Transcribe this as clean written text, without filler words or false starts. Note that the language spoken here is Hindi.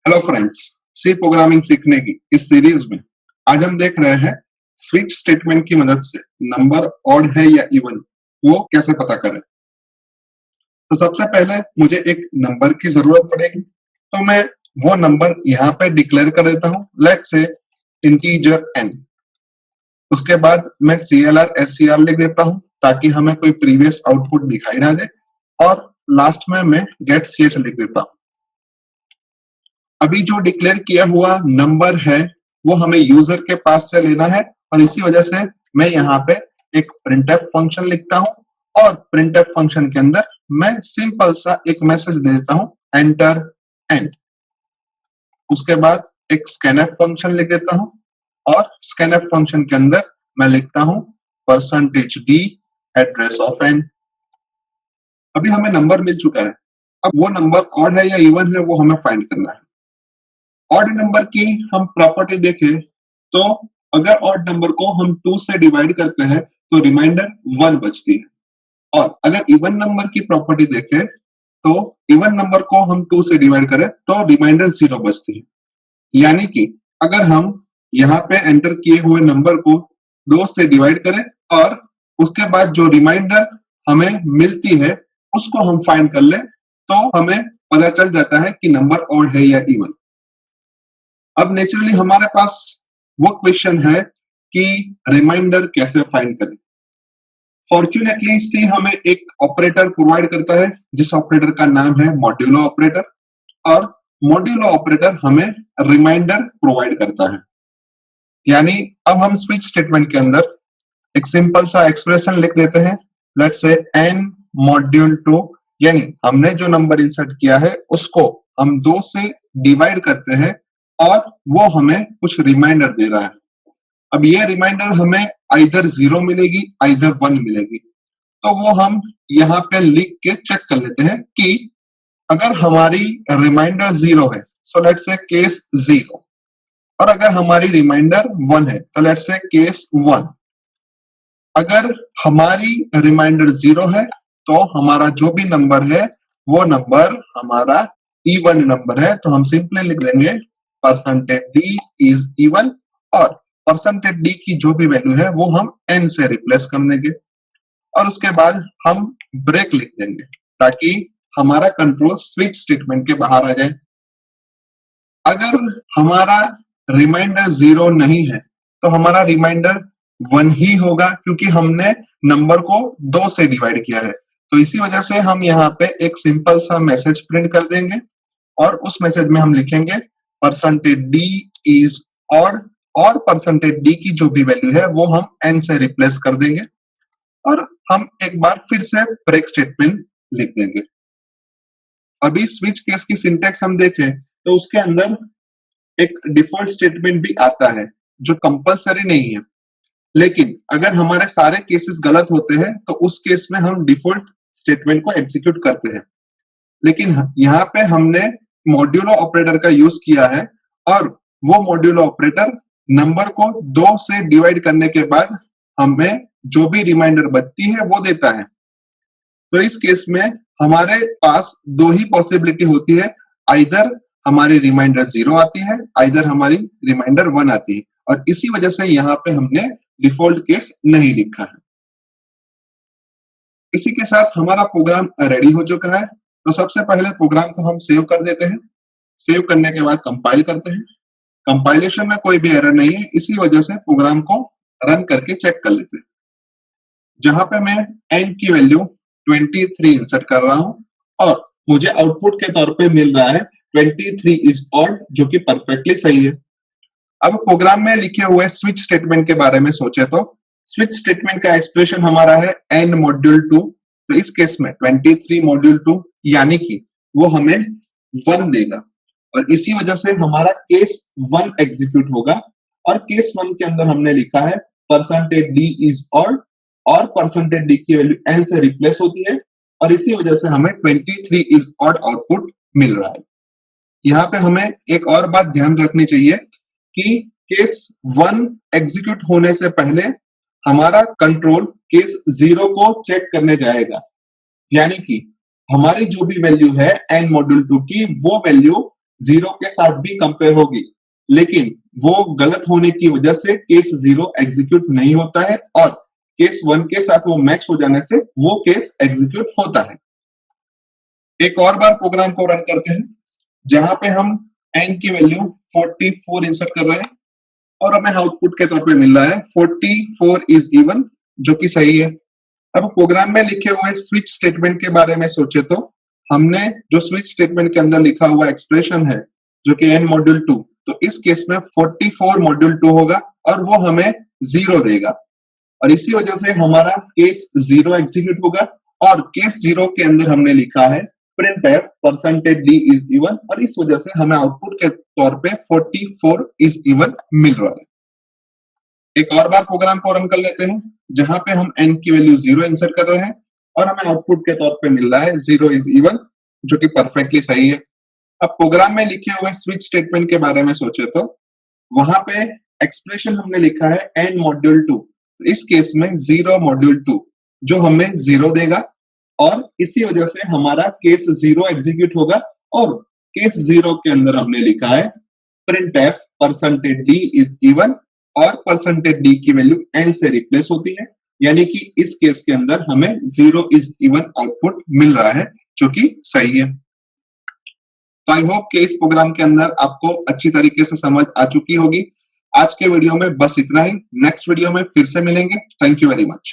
हेलो फ्रेंड्स, सी प्रोग्रामिंग सीखने की इस सीरीज में आज हम देख रहे हैं स्विच स्टेटमेंट की मदद से नंबर ऑड है या इवन वो कैसे पता करें। तो सबसे पहले मुझे एक नंबर की जरूरत पड़ेगी, तो मैं वो नंबर यहाँ पे डिक्लेयर कर देता हूँ, लेट्स से इंटीजर n। उसके बाद मैं CLR SCR लिख देता हूँ ताकि हमें कोई प्रीवियस आउटपुट दिखाई ना दे, और लास्ट में मैं गेट ch लिख देता हूँ। अभी जो डिक्लेयर किया हुआ नंबर है वो हमें यूजर के पास से लेना है, और इसी वजह से मैं यहाँ पे एक printf फंक्शन लिखता हूँ, और printf फंक्शन के अंदर मैं सिंपल सा एक मैसेज दे देता हूँ एंटर n। उसके बाद एक scanf फंक्शन लिख देता हूँ, और scanf फंक्शन के अंदर मैं लिखता हूँ %d एड्रेस ऑफ n। अभी हमें नंबर मिल चुका है, अब वो नंबर ऑड है या इवन है वो हमें फाइंड करना है। ऑड नंबर की हम प्रॉपर्टी देखें तो अगर ऑड नंबर को हम 2 से डिवाइड करते हैं तो रिमाइंडर 1 बचती है, और अगर इवन नंबर की प्रॉपर्टी देखें तो इवन नंबर को हम 2 से डिवाइड करें तो रिमाइंडर 0 बचती है। यानी कि अगर हम यहाँ पे एंटर किए हुए नंबर को 2 से डिवाइड करें और उसके बाद जो रिमाइंडर हमें मिलती है उसको हम फाइंड कर ले तो हमें पता चल जाता है कि नंबर ऑड है या इवन। अब नेचुरली हमारे पास वो क्वेश्चन है कि रिमाइंडर कैसे फाइंड करें। फॉर्चुनेटली सी हमें एक ऑपरेटर प्रोवाइड करता है जिस ऑपरेटर का नाम है मॉड्यूलो ऑपरेटर, और मॉड्यूलो ऑपरेटर हमें रिमाइंडर प्रोवाइड करता है। यानी अब हम स्विच स्टेटमेंट के अंदर एक सिंपल सा एक्सप्रेशन लिख देते हैं, लेट्स से n मॉड्यूल 2, यानी हमने जो नंबर इंसर्ट किया है उसको हम 2 से डिवाइड करते हैं और वो हमें कुछ रिमाइंडर दे रहा है। अब ये रिमाइंडर हमें आइदर 0 मिलेगी आइदर 1 मिलेगी, तो वो हम यहाँ पे लिख के चेक कर लेते हैं कि अगर हमारी रिमाइंडर 0 है सो लेट्स से केस 0, और अगर हमारी रिमाइंडर 1 है तो लेट्स से केस 1। अगर हमारी रिमाइंडर 0 है तो हमारा जो भी नंबर है वो नंबर हमारा इवन नंबर है, तो हम सिंपली लिख देंगे %d इज इवन, और %d की जो भी वैल्यू है वो हम n से रिप्लेस कर देंगे, और उसके बाद हम ब्रेक लिख देंगे ताकि हमारा कंट्रोल स्विच स्टेटमेंट के बाहर आ जाए। अगर हमारा रिमाइंडर 0 नहीं है तो हमारा रिमाइंडर 1 ही होगा, क्योंकि हमने नंबर को 2 से डिवाइड किया है। तो इसी वजह से हम यहाँ पे एक सिंपल सा मैसेज प्रिंट कर देंगे, और उस मैसेज में हम लिखेंगे %d इज ऑड, और %d की जो भी वैल्यू है वो हम n से रिप्लेस कर देंगे, और हम एक बार फिर से ब्रेक स्टेटमेंट लिख देंगे। अभी स्विच केस की सिंटैक्स हम देखें तो उसके अंदर एक डिफॉल्ट स्टेटमेंट भी आता है जो कंपलसरी नहीं है, लेकिन अगर हमारे सारे केसेस गलत होते हैं तो उस केस में हम डिफॉल्ट स्टेटमेंट को एग्जीक्यूट करते हैं। लेकिन यहाँ पे हमने मॉड्यूलो ऑपरेटर का यूज किया है, और वो मॉड्यूलो ऑपरेटर नंबर को 2 से डिवाइड करने के बाद हमें जो भी रिमाइंडर बचती है वो देता है। तो इस केस में हमारे पास 2 ही पॉसिबिलिटी होती है, आइदर हमारी रिमाइंडर 0 आती है आइदर हमारी रिमाइंडर 1 आती है, और इसी वजह से यहाँ पे हमने डिफॉल्ट केस नहीं लिखा है। इसी के साथ हमारा प्रोग्राम रेडी हो चुका है, तो सबसे पहले प्रोग्राम को हम सेव कर देते हैं। सेव करने के बाद कंपाइल करते हैं। कंपाइलेशन में कोई भी एरर नहीं है, इसी वजह से प्रोग्राम को रन करके चेक कर लेते हैं। जहां पे मैं n की वैल्यू 23 इंसर्ट कर रहा हूं, और मुझे आउटपुट के तौर पे मिल रहा है 23 इज ऑड, जो कि परफेक्टली सही है। अब प्रोग्राम में लिखे हुए स्विच स्टेटमेंट के बारे में सोचे तो स्विच स्टेटमेंट का एक्सप्रेशन हमारा है n मॉड्यूल 2, तो इस केस में 23 मॉड्यूल 2 यानी कि वो हमें 1 देगा, और इसी वजह से हमारा केस 1 एग्जीक्यूट होगा, और केस 1 के अंदर हमने लिखा है %d इज ऑड, और %d की वैल्यू n से रिप्लेस होती है, और इसी वजह से हमें 23 इज ऑड आउटपुट मिल रहा है। यहाँ पे हमें एक और बात ध्यान रखनी चाहिए कि केस 1 एग्जीक्यूट होने से पहले हमारा कंट्रोल केस 0 को चेक करने जाएगा, यानी कि हमारी जो भी वैल्यू है n मॉड्यूल 2 की वो वैल्यू जीरो के साथ भी कंपेयर होगी, लेकिन वो गलत होने की वजह से केस जीरो एग्जीक्यूट नहीं होता है और केस वन के साथ वो मैच हो जाने से वो केस एग्जीक्यूट होता है। एक और बार प्रोग्राम को रन करते हैं जहां पे हम n की वैल्यू 44 इंसर्ट कर रहे हैं और हमें आउटपुट के तौर पे मिल रहा है 44 इज इवन, जो कि सही है। अब प्रोग्राम में लिखे हुए स्विच स्टेटमेंट के बारे में सोचे तो हमने जो स्विच स्टेटमेंट के अंदर लिखा हुआ एक्सप्रेशन है जो कि n मॉड्यूल 2, तो इस केस में 44 मॉड्यूल 2 होगा और वो हमें 0 देगा और इसी वजह से हमारा केस 0 एग्जीक्यूट होगा और केस 0 के अंदर हमने लिखा है printf %d is even और इस वजह से हमें आउटपुट के तौर पे 44 is even मिल रहा है। एक और बार प्रोग्राम को रन कर लेते हैं जहां पे हम n की वैल्यू 0 इंसर्ट कर रहे हैं और हमें आउटपुट के तौर पे मिल रहा है 0 is even, जो कि परफेक्टली सही है। अब प्रोग्राम में लिखे हुए स्विच स्टेटमेंट के बारे में सोचे तो वहां पे एक्सप्रेशन हमने लिखा है n मॉड्यूल 2, तो इस केस में 0 मॉड्यूल 2 जो हमें 0 देगा और इसी वजह से हमारा केस 0 एग्जीक्यूट होगा और केस 0 के अंदर हमने लिखा है printf %d is even और %d की वैल्यू n से रिप्लेस होती है, यानी कि इस केस के अंदर हमें 0 is even आउटपुट मिल रहा है, जो कि सही है। तो आई होप कि इस प्रोग्राम के अंदर आपको अच्छी तरीके से समझ आ चुकी होगी। आज के वीडियो में बस इतना ही, नेक्स्ट वीडियो में फिर से मिलेंगे। Thank you very much.